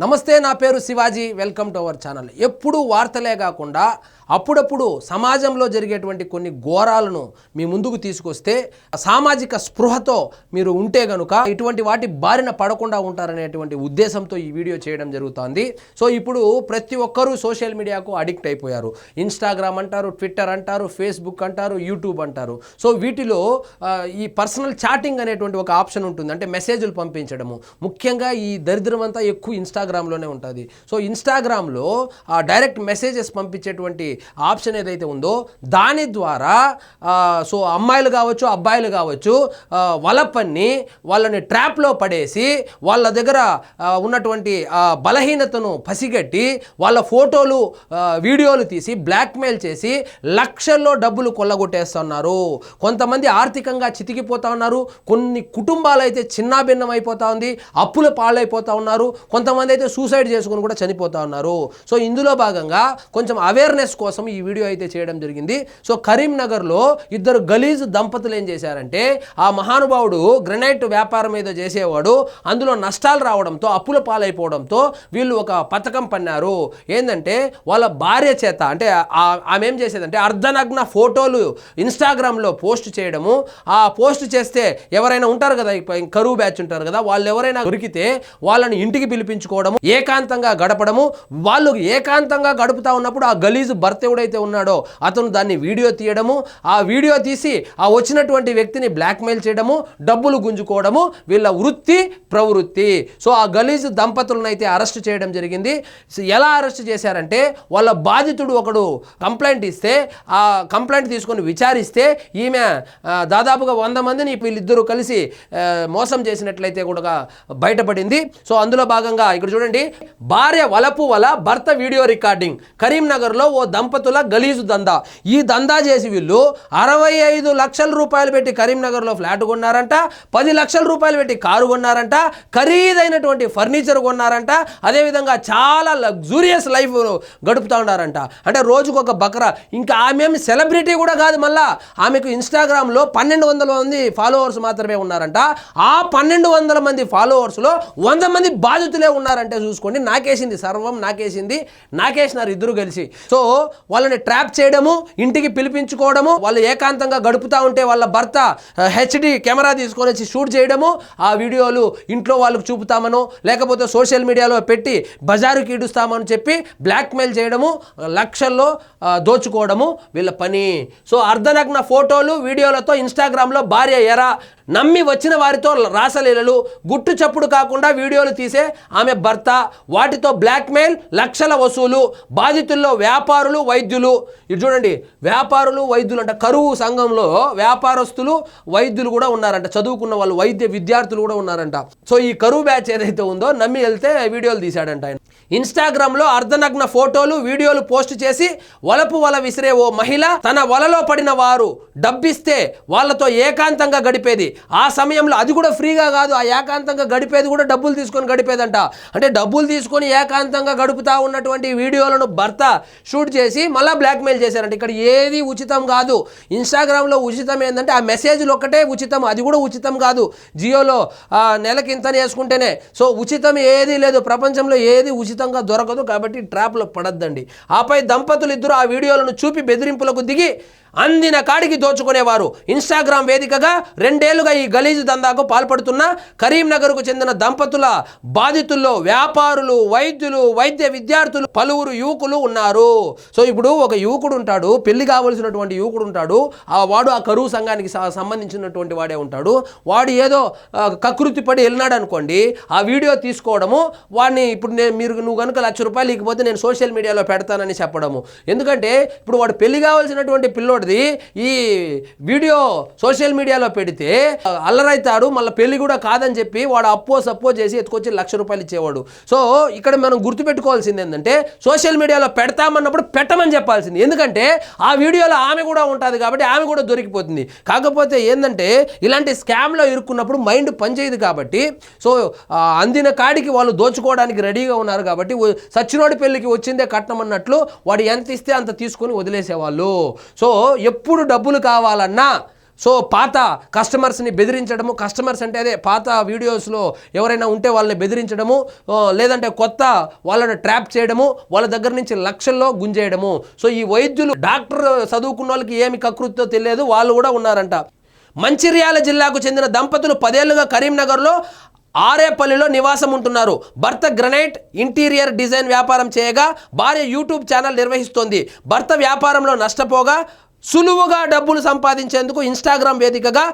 నమస్తే, నా పేరు Shivaji. Welcome to our channel. ఎప్పుడు వార్తలే కాకుండా అప్పుడప్పుడు సమాజంలో జరిగేటువంటి కొన్ని ఘోరాలను మీ ముందుకు తీసుకొస్తే సామాజిక స్పృహతో మీరు ఉంటే గనుక ఇటువంటి వాటి బారిన పడకుండా ఉంటారనేటువంటి ఉద్దేశంతో ఈ వీడియో చేయడం జరుగుతుంది. సో ఇప్పుడు ప్రతి ఒక్కరూ సోషల్ మీడియాకు అడిక్ట్ అయిపోయారు. ఇన్స్టాగ్రామ్ అంటారు, ట్విట్టర్ అంటారు, ఫేస్బుక్ అంటారు, యూట్యూబ్ అంటారు. సో వీటిలో ఈ పర్సనల్ చాటింగ్ అనేటువంటి ఒక ఆప్షన్ ఉంటుంది, అంటే మెసేజ్లు పంపించడము. ముఖ్యంగా ఈ దరిద్రం అంతా ఎక్కువ ఇన్స్టాగ్రామ్లోనే ఉంటుంది. సో ఇన్స్టాగ్రామ్లో డైరెక్ట్ మెసేజెస్ పంపించేటువంటి ఆప్షన్ ఏదైతే ఉందో దాని ద్వారా సో అమ్మాయిలు కావచ్చు, అబ్బాయిలు కావచ్చు, వలపన్ని వాళ్ళని ట్రాప్లో పడేసి వాళ్ళ దగ్గర ఉన్నటువంటి బలహీనతను పసిగట్టి వాళ్ళ ఫోటోలు వీడియోలు తీసి బ్లాక్మెయిల్ చేసి లక్షల్లో డబ్బులు కొల్లగొట్టేస్తున్నారు. కొంతమంది ఆర్థికంగా చితికిపోతా ఉన్నారు. కొన్ని కుటుంబాలు అయితే చిన్నాభిన్నం అయిపోతా ఉంది, అప్పుల పాలైపోతా ఉన్నారు. కొంతమంది అయితే సూసైడ్ చేసుకుని కూడా చనిపోతా ఉన్నారు. సో ఇందులో భాగంగా కొంచెం అవేర్నెస్ కోసం ఈ వీడియో అయితే చేయడం జరిగింది. సో కరీంనగర్లో ఇద్దరు గలీజు దంపతులు ఏం చేశారంటే, ఆ మహానుభావుడు గ్రనైట్ వ్యాపారం ఏదో చేసేవాడు, అందులో నష్టాలు రావడంతో అప్పుల పాలైపోవడంతో వీళ్ళు ఒక పథకం పన్నారు. ఏంటంటే వాళ్ళ భార్య చేత, అంటే ఆమె ఏం చేసేదంటే అర్ధనగ్న ఫోటోలు ఇన్స్టాగ్రామ్లో పోస్ట్ చేయడము. ఆ పోస్ట్ చేస్తే ఎవరైనా ఉంటారు కదా, కరువు బ్యాచ్ ఉంటారు కదా, వాళ్ళు ఎవరైనా దొరికితే వాళ్ళని ఇంటికి పిలిపించుకోవడము, ఏకాంతంగా గడపడము. వాళ్ళు ఏకాంతంగా గడుపుతా ఉన్నప్పుడు ఆ గలీజు భర్త ఎవడైతే ఉన్నాడో అతను దాన్ని వీడియో తీయడము, ఆ వీడియో తీసి ఆ వచ్చినటువంటి వ్యక్తిని బ్లాక్మెయిల్ చేయడము, డబ్బులు గుంజుకోవడము వీళ్ళ వృత్తి ప్రవృత్తి. సో ఆ గలీజు దంపతులను అయితే అరెస్ట్ చేయడం జరిగింది. ఎలా అరెస్ట్ చేశారంటే, వాళ్ళ బాధితుడు ఒకడు కంప్లైంట్ ఇస్తే ఆ కంప్లైంట్ తీసుకొని విచారిస్తే ఈమె దాదాపుగా 100 మందిని వీళ్ళిద్దరూ కలిసి మోసం చేసినట్లయితే కూడా బయటపడింది. సో అందులో భాగంగా ఇక్కడ చూడండి, భార్య వలపు వల భర్త వీడియో రికార్డింగ్. కరీంనగర్లో ఓ దంపతుల గలీజు దందా. ఈ దందా చేసి వీళ్ళు 65 లక్షల రూపాయలు పెట్టి కరీంనగర్లో ఫ్లాట్ కొన్నారంట, 10 లక్షల రూపాయలు పెట్టి కారు కొన్నారంట, ఖరీదైనటువంటి ఫర్నిచర్ కొన్నారంట, అదేవిధంగా చాలా లగ్జూరియస్ లైఫ్ గడుపుతూ ఉన్నారంట. అంటే రోజుకొక బకరా. ఇంకా ఆమె సెలబ్రిటీ కూడా కాదు, మళ్ళా ఆమెకు ఇన్స్టాగ్రామ్లో 1200 మంది ఫాలోవర్స్ మాత్రమే ఉన్నారంట. ఆ 1200 మంది ఫాలోవర్స్లో 100 మంది బాధితులే ఉన్నారంటే చూసుకోండి. నాకేసింది సర్వం, నాకేసినారు ఇద్దరు కలిసి. సో వాళ్ళని ట్రాప్ చేయడము, ఇంటికి పిలిపించుకోవడము, వాళ్ళు ఏకాంతంగా గడుపుతూ ఉంటే వాళ్ళ భర్త హెచ్డి కెమెరా తీసుకొని వచ్చి షూట్ చేయడము, ఆ వీడియోలు ఇంట్లో వాళ్ళకు చూపుతామనో లేకపోతే సోషల్ మీడియాలో పెట్టి బజారుకి ఈడుస్తామని చెప్పి బ్లాక్మెయిల్ చేయడము, లక్షల్లో దోచుకోవడము వీళ్ళ పని. సో అర్ధనగ్న ఫోటోలు వీడియోలతో ఇన్స్టాగ్రామ్లో భార్య ఎరా, నమ్మి వచ్చిన వారితో రాసలీలలు, గుట్టు చప్పుడు కాకుండా వీడియోలు తీసే ఆమె భర్త, వాటితో బ్లాక్మెయిల్, లక్షల వసూలు. బాధితుల్లో వ్యాపారులు, వైద్యులు. ఇది చూడండి, వ్యాపారులు, వైద్యులు అంట. కరువు సంఘంలో వ్యాపారస్తులు, వైద్యులు కూడా ఉన్నారంట. చదువుకున్న వాళ్ళు, వైద్య విద్యార్థులు కూడా ఉన్నారంట. సో ఈ కరువు బ్యాచ్ ఏదైతే ఉందో నమ్మి వెళ్తే వీడియోలు తీశాడంట ఆయన. ఇన్స్టాగ్రామ్లో అర్ధనగ్న ఫోటోలు వీడియోలు పోస్ట్ చేసి వలపు వల విసిరే ఓ మహిళ తన వలలో పడిన వారు డబ్బిస్తే వాళ్ళతో ఏకాంతంగా గడిపేది. ఆ సమయంలో అది కూడా ఫ్రీగా కాదు, ఆ ఏకాంతంగా గడిపేది కూడా డబ్బులు తీసుకొని గడిపేదంట. అంటే డబ్బులు తీసుకొని ఏకాంతంగా గడుపుతా ఉన్నటువంటి వీడియోలను భర్త షూట్ చేసి మళ్ళీ బ్లాక్మెయిల్ చేశారంట. ఇక్కడ ఏది ఉచితం కాదు. ఇన్స్టాగ్రామ్లో ఉచితం ఏంటంటే ఆ మెసేజ్లు ఒక్కటే ఉచితం, అది కూడా ఉచితం కాదు. జియోలో నెలకి ఇంత వేసుకుంటేనే. సో ఉచితం ఏదీ లేదు, ప్రపంచంలో ఏది ఉచితంగా దొరకదు. కాబట్టి ట్రాప్లో పడద్దండి. ఆపై దంపతులు ఇద్దరు ఆ వీడియోలను చూపి బెదిరింపులకు దిగి అందిన కాడికి దోచుకునేవారు. ఇన్స్టాగ్రామ్ వేదికగా 2 ఏళ్లుగా ఈ గలీజు దందాకు పాల్పడుతున్న కరీంనగర్కు చెందిన దంపతుల బాధితుల్లో వ్యాపారులు, వైద్యులు, వైద్య విద్యార్థులు, పలువురు యువకులు ఉన్నారు. సో ఇప్పుడు ఒక యువకుడు ఉంటాడు, పెళ్లి కావలసినటువంటి యువకుడు ఉంటాడు. వాడు ఆ కరువు సంఘానికి సంబంధించినటువంటి వాడే ఉంటాడు. వాడు ఏదో కకృతి పడి వెళ్ళినాడు అనుకోండి, ఆ వీడియో తీసుకోవడము, వాడిని ఇప్పుడు నువ్వు కనుక ₹1,00,000 ఇకపోతే నేను సోషల్ మీడియాలో పెడతానని చెప్పడము. ఎందుకంటే ఇప్పుడు వాడు పెళ్లి కావాల్సినటువంటి పిల్లోడు ఈ వీడియో సోషల్ మీడియాలో పెడితే అల్లరైతాడు, మళ్ళీ పెళ్లి కూడా కాదని చెప్పి వాడు సప్పో చేసి ఎత్తుకొచ్చి ₹1,00,000 ఇచ్చేవాడు. సో ఇక్కడ మనం గుర్తుపెట్టుకోవాల్సింది ఏంటంటే, సోషల్ మీడియాలో పెడతామన్నప్పుడు పెట్టమని చెప్పాల్సింది. ఎందుకంటే ఆ వీడియోలో ఆమె కూడా ఉంటుంది కాబట్టి ఆమె కూడా దొరికిపోతుంది. కాకపోతే ఏంటంటే ఇలాంటి స్కామ్లో ఇరుక్కున్నప్పుడు మైండ్ పనిచేయదు కాబట్టి, సో అందిన కాడికి వాళ్ళు దోచుకోవడానికి రెడీగా ఉన్నారు కాబట్టి సచ్చినోడి పెళ్లికి వచ్చిందే కట్నం అన్నట్లు వాడు ఎంత ఇస్తే అంత తీసుకొని వదిలేసేవాళ్ళు. సో ఎప్పుడు డబ్బులు కావాలన్నా సో పాత కస్టమర్స్ని బెదిరించడము, కస్టమర్స్ అంటే అదే పాత వీడియోస్లో ఎవరైనా ఉంటే వాళ్ళని బెదిరించడము, లేదంటే కొత్త వాళ్ళని ట్రాప్ చేయడము, వాళ్ళ దగ్గర నుంచి లక్షల్లో గుంజేయడము. సో ఈ వైద్యులు డాక్టర్ చదువుకున్న వాళ్ళకి ఏమి కకృతితో తెలియదు, వాళ్ళు కూడా ఉన్నారంట. మంచిర్యాల జిల్లాకు చెందిన దంపతులు 10 ఏళ్లుగా కరీంనగర్లో ఆరేపల్లిలో నివాసం ఉంటున్నారు. భర్త గ్రనైట్ ఇంటీరియర్ డిజైన్ వ్యాపారం చేయగా భార్య యూట్యూబ్ ఛానల్ నిర్వహిస్తోంది. భర్త వ్యాపారంలో నష్టపోగా సులువుగా డబ్బులు సంపాదించేందుకు ఇన్స్టాగ్రామ్ వేదికగా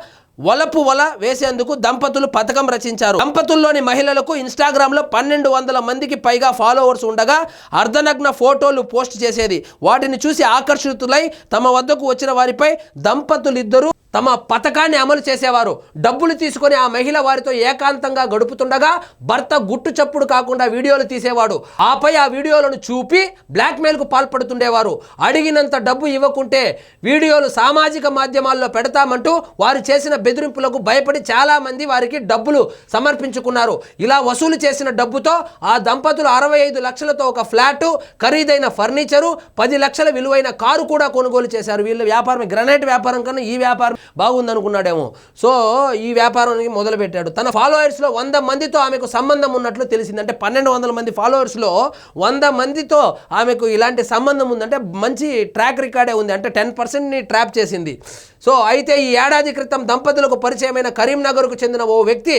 వల వేసేందుకు దంపతులు పథకం రచించారు. దంపతుల్లోని మహిళలకు ఇన్స్టాగ్రామ్లో 1200 మందికి పైగా ఫాలోవర్స్ ఉండగా అర్ధనగ్న ఫోటోలు పోస్ట్ చేసేది. వాటిని చూసి ఆకర్షితులై తమ వద్దకు వచ్చిన వారిపై దంపతులిద్దరూ తమ పథకాన్ని అమలు చేసేవారు. డబ్బులు తీసుకొని ఆ మహిళ వారితో ఏకాంతంగా గడుపుతుండగా భర్త గుట్టు చప్పుడు కాకుండా వీడియోలు తీసేవాడు. ఆపై ఆ వీడియోలను చూపి బ్లాక్మెయిల్కు పాల్పడుతుండేవారు. అడిగినంత డబ్బు ఇవ్వకుంటే వీడియోలు సామాజిక మాధ్యమాల్లో పెడతామంటూ వారు చేసిన బెదిరింపులకు భయపడి చాలామంది వారికి డబ్బులు సమర్పించుకున్నారు. ఇలా వసూలు చేసిన డబ్బుతో ఆ దంపతులు 65 లక్షలతో ఒక ఫ్లాటు, ఖరీదైన ఫర్నిచరు, 10 లక్షల విలువైన కారు కూడా కొనుగోలు చేశారు. వీళ్ళ వ్యాపారం గ్రనైట్ వ్యాపారం కన్నా ఈ వ్యాపారం బాగుందనుకున్నాడేమో. సో ఈ వ్యాపారానికి మొదలుపెట్టాడు. తన ఫాలోవర్స్లో 100 మందితో ఆమెకు సంబంధం ఉన్నట్లు తెలిసింది. అంటే 1200 మంది ఫాలోవర్స్లో 100 మందితో ఆమెకు ఇలాంటి సంబంధం ఉందంటే మంచి ట్రాక్ రికార్డే ఉంది. అంటే 10%ని ట్రాప్ చేసింది. సో అయితే ఈ ఏడాది క్రితం దంపతులకు పరిచయమైన కరీంనగర్కు చెందిన ఓ వ్యక్తి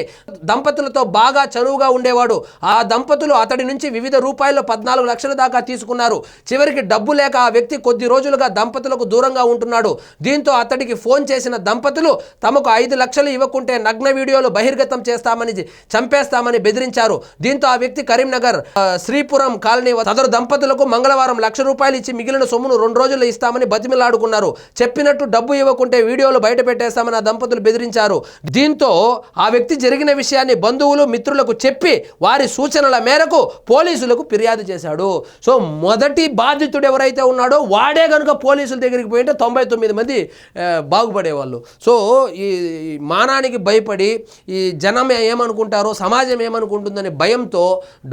దంపతులతో బాగా చనువుగా ఉండేవాడు. ఆ దంపతులు అతడి నుంచి వివిధ రూపాయల్లో 14 లక్షల దాకా తీసుకున్నారు. చివరికి డబ్బు లేక ఆ వ్యక్తి కొద్ది రోజులుగా దంపతులకు దూరంగా ఉంటున్నాడు. దీంతో అతడికి ఫోన్ చేసిన దంపతులు తమకు 5 లక్షలు ఇవ్వకుంటే నగ్న వీడియోలు బహిర్గతం చేస్తామని, చంపేస్తామని బెదిరించారు. దీంతో ఆ వ్యక్తి కరీంనగర్ శ్రీపురం కాలనీ సదరు దంపతులకు మంగళవారం 1 లక్ష రూపాయలు ఇచ్చి మిగిలిన సొమ్మును 2 రోజుల్లో ఇస్తామని బతిమిలాడుకున్నారు. చెప్పినట్టు డబ్బు ఇవ్వకుంటే వీడియోలు బయట పెట్టేస్తామని ఆ దంపతులు బెదిరించారు. దీంతో ఆ వ్యక్తి జరిగిన విషయాన్ని బంధువులు, మిత్రులకు చెప్పి వారి సూచనల మేరకు పోలీసులకు ఫిర్యాదు చేశాడు. సో మొదటి బాధితుడు ఎవరైతే ఉన్నాడో వాడే కనుక పోలీసుల దగ్గరికి పోయింటే 99 మంది బాగుపడేవాళ్ళు. సో ఈ మానానికి భయపడి ఈ జనం ఏమనుకుంటారో, సమాజం ఏమనుకుంటుందనే భయంతో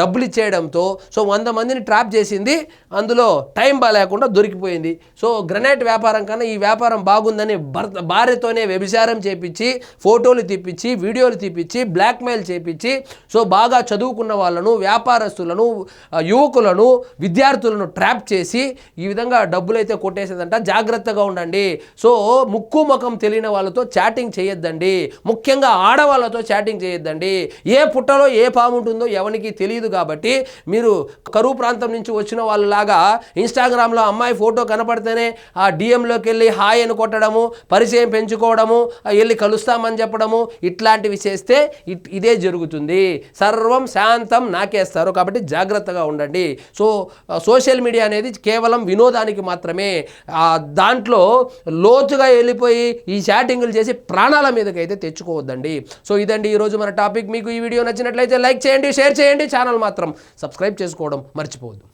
డబ్బులు ఇచ్చేయడంతో సో 100 మందిని ట్రాప్ చేసింది. అందులో టైం బాగాలేకుండా దొరికిపోయింది. సో గ్రనైట్ వ్యాపారం కన్నా ఈ వ్యాపారం బాగుందని భార్యతోనే వ్యభిచారం చేపించి, ఫోటోలు తీపిచ్చి, వీడియోలు తీపిచ్చి, బ్లాక్మెయిల్ చేపించి, సో బాగా చదువుకున్న వాళ్ళను, వ్యాపారస్తులను, యువకులను, విద్యార్థులను ట్రాప్ చేసి ఈ విధంగా డబ్బులు అయితే కొట్టేసేదంట. జాగ్రత్తగా ఉండండి. సో ముక్కు ముఖం తెలియని వాళ్ళతో చాటింగ్ చేయొద్దండి. ముఖ్యంగా ఆడవాళ్ళతో చాటింగ్ చేయొద్దండి. ఏ పుట్టలో ఏ పాము ఉంటుందో ఎవరికి తెలియదు. కాబట్టి మీరు కరువు ప్రాంతం నుంచి వచ్చిన వాళ్ళలాగా ఇన్స్టాగ్రామ్లో అమ్మాయి ఫోటో కనపడితేనే ఆ డిఎంలోకి వెళ్ళి హాయ్ అని కొట్టడము, పరిచయం పెంచుకోవడము, వెళ్ళి కలుస్తామని చెప్పడము, ఇట్లాంటివి చేస్తే ఇదే జరుగుతుంది. సర్వం శాంతం నాకేస్తారు. కాబట్టి జాగ్రత్తగా ఉండండి. సో సోషల్ మీడియా అనేది కేవలం వినోదానికి మాత్రమే. దాంట్లో లోతుగా వెళ్ళిపోయి ఈ చాటింగ్లు చేసి ప్రాణాల మీదకి అయితే తెచ్చుకోవద్దండి. సో ఇదండి ఈరోజు మన టాపిక్. మీకు ఈ వీడియో నచ్చినట్లయితే లైక్ చేయండి, షేర్ చేయండి. ఛానల్ మాత్రం సబ్స్క్రైబ్ చేసుకోవడం మర్చిపోవద్దు.